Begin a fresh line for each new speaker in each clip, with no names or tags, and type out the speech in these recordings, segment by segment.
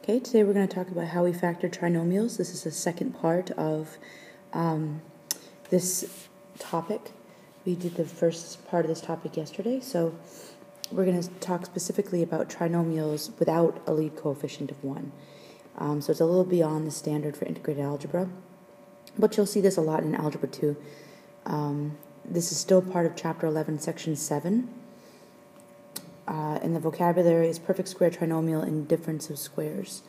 Okay, today we're going to talk about how we factor trinomials. This is the second part of this topic. We did the first part of this topic yesterday, so we're going to talk specifically about trinomials without a lead coefficient of 1. So it's a little beyond the standard for integrated algebra, but you'll see this a lot in Algebra 2. This is still part of Chapter 11, Section 7. And the vocabulary is perfect square trinomial and difference of squares.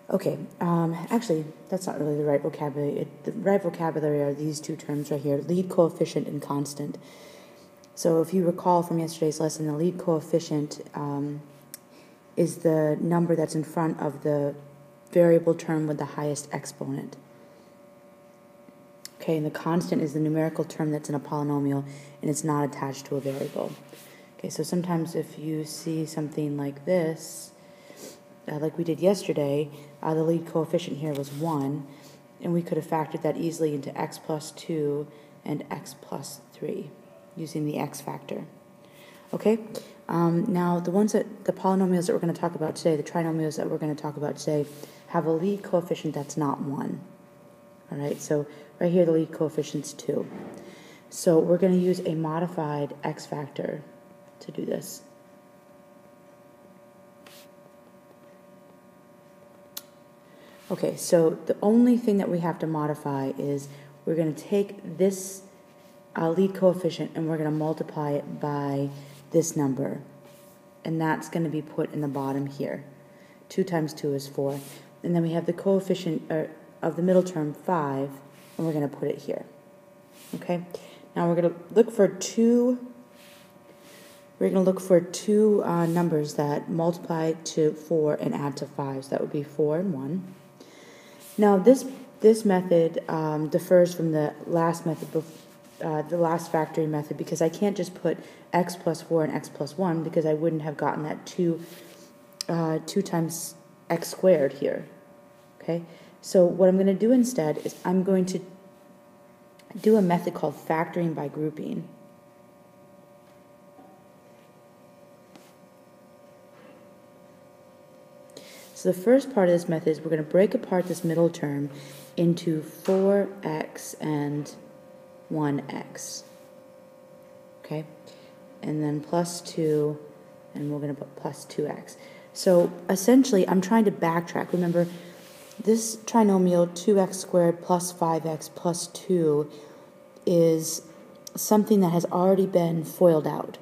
Okay, actually, that's not really the right vocabulary. The right vocabulary are these two terms right here, lead coefficient and constant. So if you recall from yesterday's lesson, the lead coefficient is the number that's in front of the variable term with the highest exponent. Okay, and the constant is the numerical term that's in a polynomial and it's not attached to a variable. Okay, so sometimes if you see something like this, like we did yesterday, the lead coefficient here was 1, and we could have factored that easily into x plus 2 and x plus 3 using the x factor. Okay, now the polynomials that we're going to talk about today, the trinomials that we're going to talk about today, have a lead coefficient that's not 1. All right, so right here the lead coefficient's 2. So we're going to use a modified x factor to do this. Okay, so the only thing that we have to modify is we're going to take this lead coefficient and we're going to multiply it by this number. And that's going to be put in the bottom here. 2 times 2 is 4. And then we have the coefficient of the middle term, 5, and we're going to put it here. Okay, now we're going to look for two numbers that multiply to 4 and add to 5. So that would be 4 and 1. Now this method differs from the last method, the last factoring method, because I can't just put x plus 4 and x plus 1 because I wouldn't have gotten that 2 times x squared here. Okay, so what I'm going to do instead is I'm going to do a method called factoring by grouping. So the first part of this method is we're going to break apart this middle term into 4x and 1x. Okay? And then plus 2, and we're going to put plus 2x. So essentially, I'm trying to backtrack. Remember, this trinomial 2x squared plus 5x plus 2 is something that has already been FOILed out,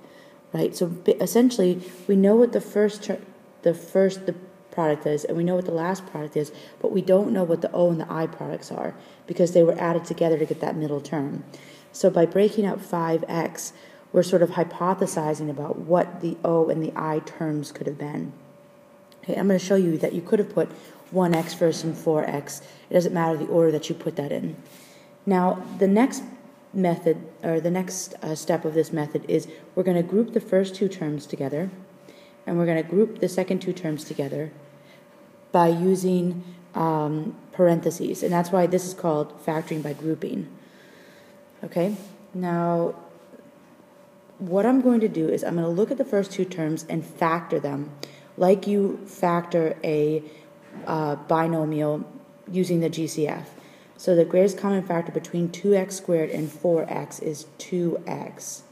right? So essentially, we know what the first product is, and we know what the last product is, but we don't know what the O and the I products are because they were added together to get that middle term. So by breaking out 5x, we're sort of hypothesizing about what the O and the I terms could have been. Okay, I'm going to show you that you could have put 1x first and 4x. It doesn't matter the order that you put that in. Now, the next method, or the next step of this method is we're going to group the first two terms together, and we're going to group the second two terms together by using parentheses. And that's why this is called factoring by grouping. Okay? Now, what I'm going to do is I'm going to look at the first two terms and factor them like you factor a binomial using the GCF. So the greatest common factor between 2x squared and 4x is 2x.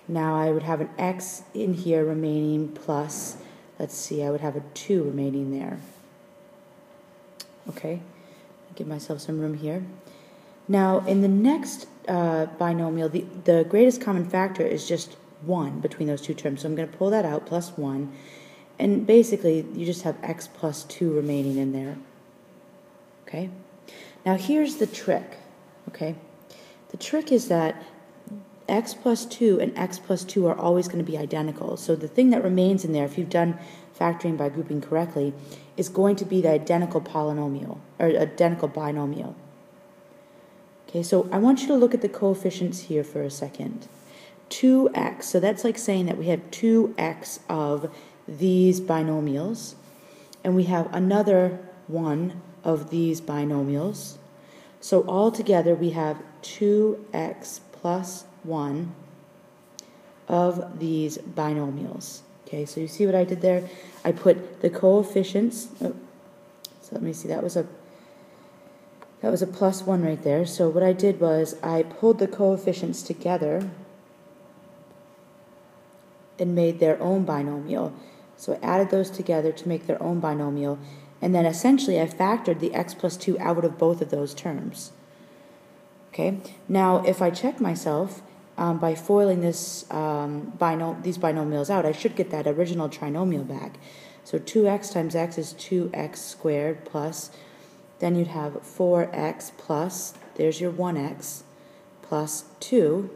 Now I would have an x in here remaining plus, let's see, I would have a 2 remaining there. Okay, give myself some room here. Now in the next binomial, the greatest common factor is just 1 between those two terms. So I'm going to pull that out, plus 1. And basically, you just have x plus 2 remaining in there. Okay? Now here's the trick. Okay? The trick is that x plus 2 and x plus 2 are always going to be identical. So the thing that remains in there, if you've done factoring by grouping correctly, is going to be the identical polynomial, or identical binomial. Okay, so I want you to look at the coefficients here for a second. 2x, so that's like saying that we have 2x of these binomials, and we have another one of these binomials. So altogether we have 2x plus 1 of these binomials. Okay, so you see what I did there? I put the coefficients, so let me see, that was a plus 1 right there. So what I did was I pulled the coefficients together and made their own binomial. So I added those together to make their own binomial, and then essentially I factored the x plus 2 out of both of those terms. Okay, now if I check myself by foiling this these binomials out, I should get that original trinomial back. So 2x times x is 2x squared plus, then you'd have 4x plus, there's your 1x, plus 2,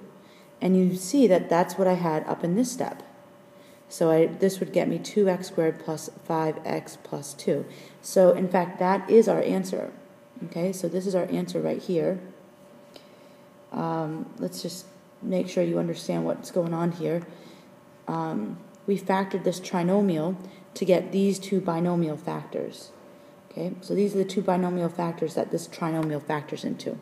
and you see that that's what I had up in this step. So this would get me 2x squared plus 5x plus 2. So in fact, that is our answer. Okay, so this is our answer right here. Let's just make sure you understand what's going on here. We factored this trinomial to get these two binomial factors. Okay, so these are the two binomial factors that this trinomial factors into.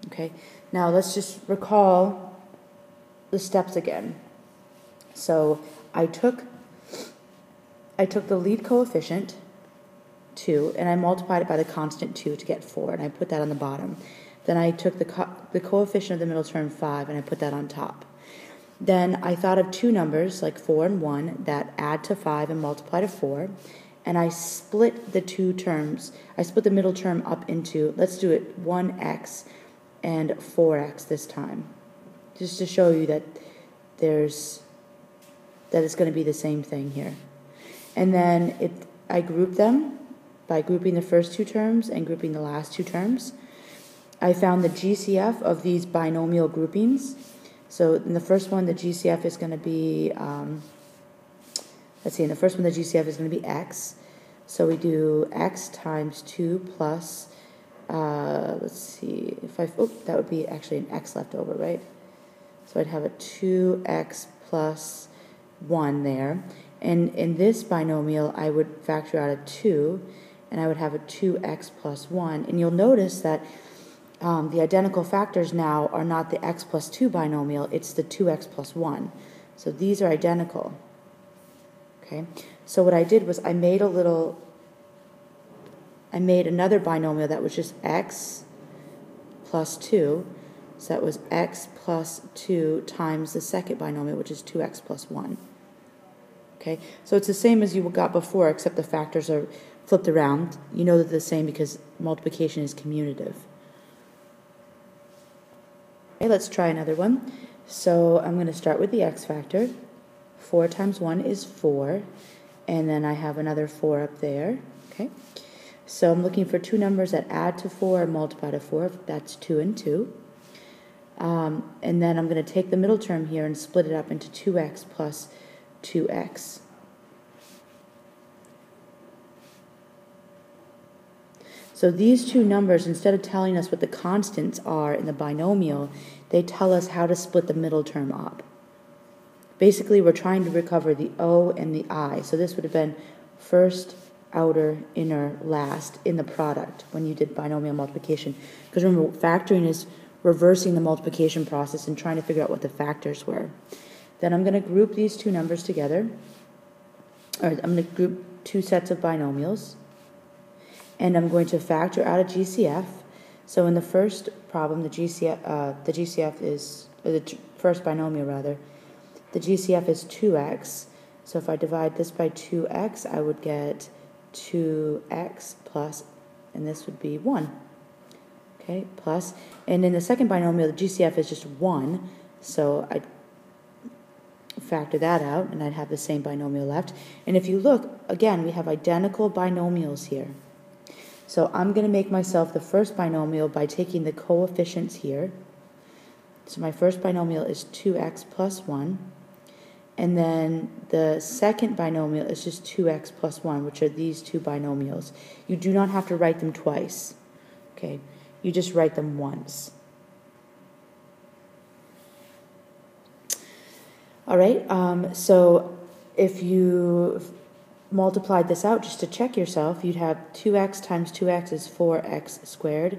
Okay, now let's just recall the steps again. So I took the lead coefficient, 2, and I multiplied it by the constant 2 to get 4, and I put that on the bottom. Then I took the coefficient of the middle term, 5, and I put that on top. Then I thought of two numbers, like 4 and 1, that add to 5 and multiply to 4, and I split the two terms. I split the middle term up into, let's do it, 1x and 4x this time, just to show you that it's going to be the same thing here. And then I grouped them by grouping the first two terms and grouping the last two terms. I found the GCF of these binomial groupings. So in the first one, the GCF is going to be, in the first one, the GCF is going to be x. So we do x times 2 plus, let's see, that would be actually an x left over, right? So I'd have a 2x plus 1 there. And in this binomial, I would factor out a 2, and I would have a 2x plus 1. And you'll notice that the identical factors now are not the x plus 2 binomial, it's the 2x plus 1. So these are identical. Okay, so what I did was I made another binomial that was just x plus 2. So that was x plus 2 times the second binomial, which is 2x plus 1. Okay, so it's the same as you got before, except the factors are flipped around. You know they're the same because multiplication is commutative. Okay, let's try another one. So I'm going to start with the x factor. 4 times 1 is 4, and then I have another 4 up there. Okay, so I'm looking for two numbers that add to 4 and multiply to 4. That's 2 and 2. And then I'm going to take the middle term here and split it up into 2x plus 2x. So these two numbers, instead of telling us what the constants are in the binomial, they tell us how to split the middle term up. Basically, we're trying to recover the O and the I. So this would have been first, outer, inner, last in the product when you did binomial multiplication. Because remember, factoring is reversing the multiplication process and trying to figure out what the factors were. Then I'm going to group these two numbers together. Or I'm going to group two sets of binomials. And I'm going to factor out a GCF. So in the first problem, the GCF is, or the first binomial rather, the GCF is 2x. So if I divide this by 2x, I would get 2x plus, and this would be 1. Okay, plus. And in the second binomial, the GCF is just 1. So I'd factor that out, and I'd have the same binomial left. And if you look, again, we have identical binomials here. So I'm going to make myself the first binomial by taking the coefficients here. So my first binomial is 2x plus 1. And then the second binomial is just 2x plus 1, which are these two binomials. You do not have to write them twice. Okay, you just write them once. All right, so if you multiplied this out just to check yourself, you'd have 2x times 2x is 4x squared.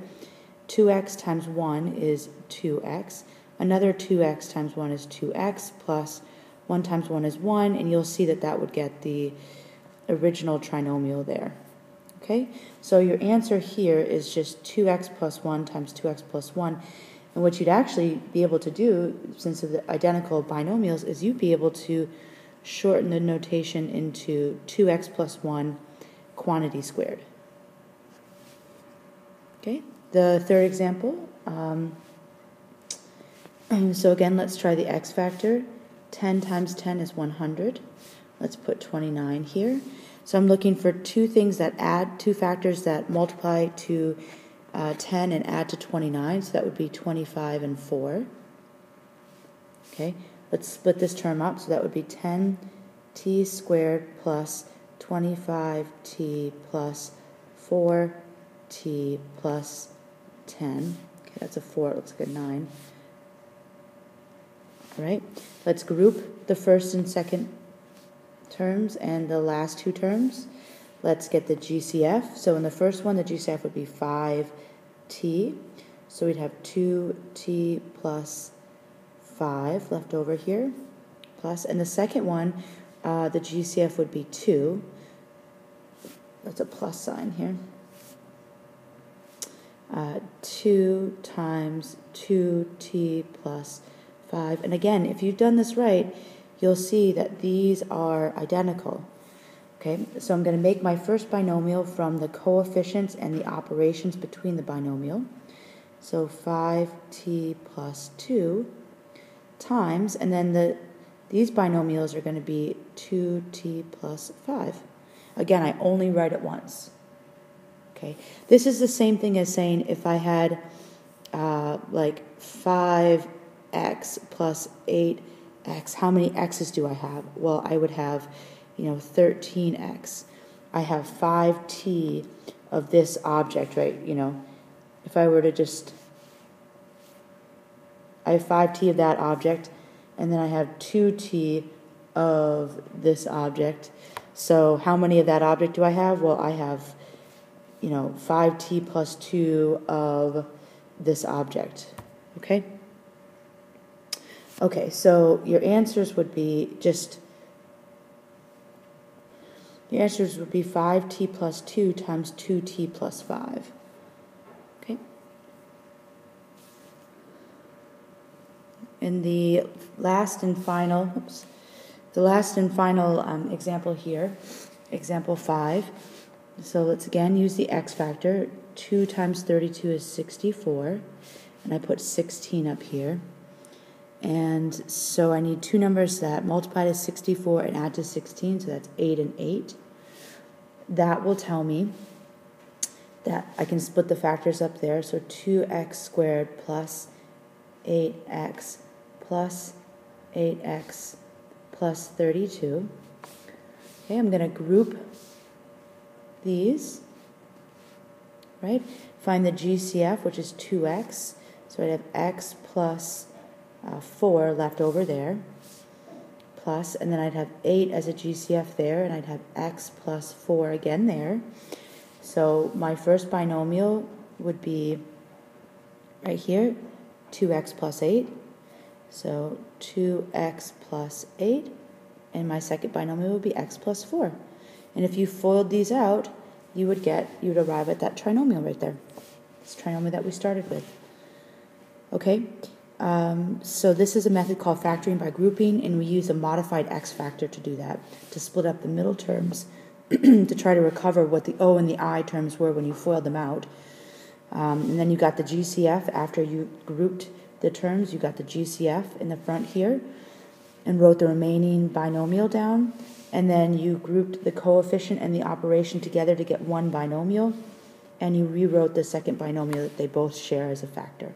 2x times 1 is 2x. Another 2x times 1 is 2x plus 1 times 1 is 1, and you'll see that that would get the original trinomial there. Okay, so your answer here is just 2x plus 1 times 2x plus 1. And what you'd actually be able to do, since they're identical binomials, is you'd be able to shorten the notation into 2x plus 1 quantity squared. Okay, the third example. So again, let's try the x factor. 10 times 10 is 100. Let's put 29 here. So I'm looking for two factors that multiply to 10 and add to 29. So that would be 25 and 4. Okay, let's split this term up. So that would be 10t squared plus 25t plus 4t plus 10. Okay, that's a 4. It looks like a 9. All right, let's group the first and second terms and the last two terms. Let's get the GCF. So in the first one, the GCF would be 5t. So we'd have 2t plus 5 left over here, plus. And the second one, the GCF would be 2. That's a plus sign here. 2 times 2t plus 5. And again, if you've done this right, you'll see that these are identical. Okay, so I'm going to make my first binomial from the coefficients and the operations between the binomial. So 5t plus 2 times, and then these binomials are going to be 2t plus 5. Again, I only write it once. Okay, this is the same thing as saying if I had like 5x plus 8x, how many x's do I have? Well, I would have, 13x. I have 5t of this object, right? If I were to I have 5t of that object, and then I have 2t of this object. So how many of that object do I have? Well, I have, 5t plus 2 of this object. Okay? Okay, so your answers would be 5t plus 2 times 2t plus 5. Okay? And the last and final example here, example 5. So let's again use the x factor. 2 times 32 is 64, and I put 16 up here. And so I need two numbers that multiply to 64 and add to 16, so that's 8 and 8. That will tell me that I can split the factors up there, so 2x squared plus 8x plus 8x plus 32. Okay, I'm going to group these, right? Find the GCF, which is 2x, so I'd have x plus 4 left over there, plus, and then I'd have 8 as a GCF there, and I'd have x plus 4 again there. So my first binomial would be right here, 2x plus 8. So 2x plus 8, and my second binomial would be x plus 4. And if you FOILed these out, you would arrive at that trinomial right there. This trinomial that we started with. Okay? So this is a method called factoring by grouping, and we use a modified x factor to do that, to split up the middle terms to try to recover what the o and the I terms were when you FOILed them out. And then you got the GCF after you grouped the terms. You got the GCF in the front here and wrote the remaining binomial down, and then you grouped the coefficient and the operation together to get one binomial, and you rewrote the second binomial that they both share as a factor.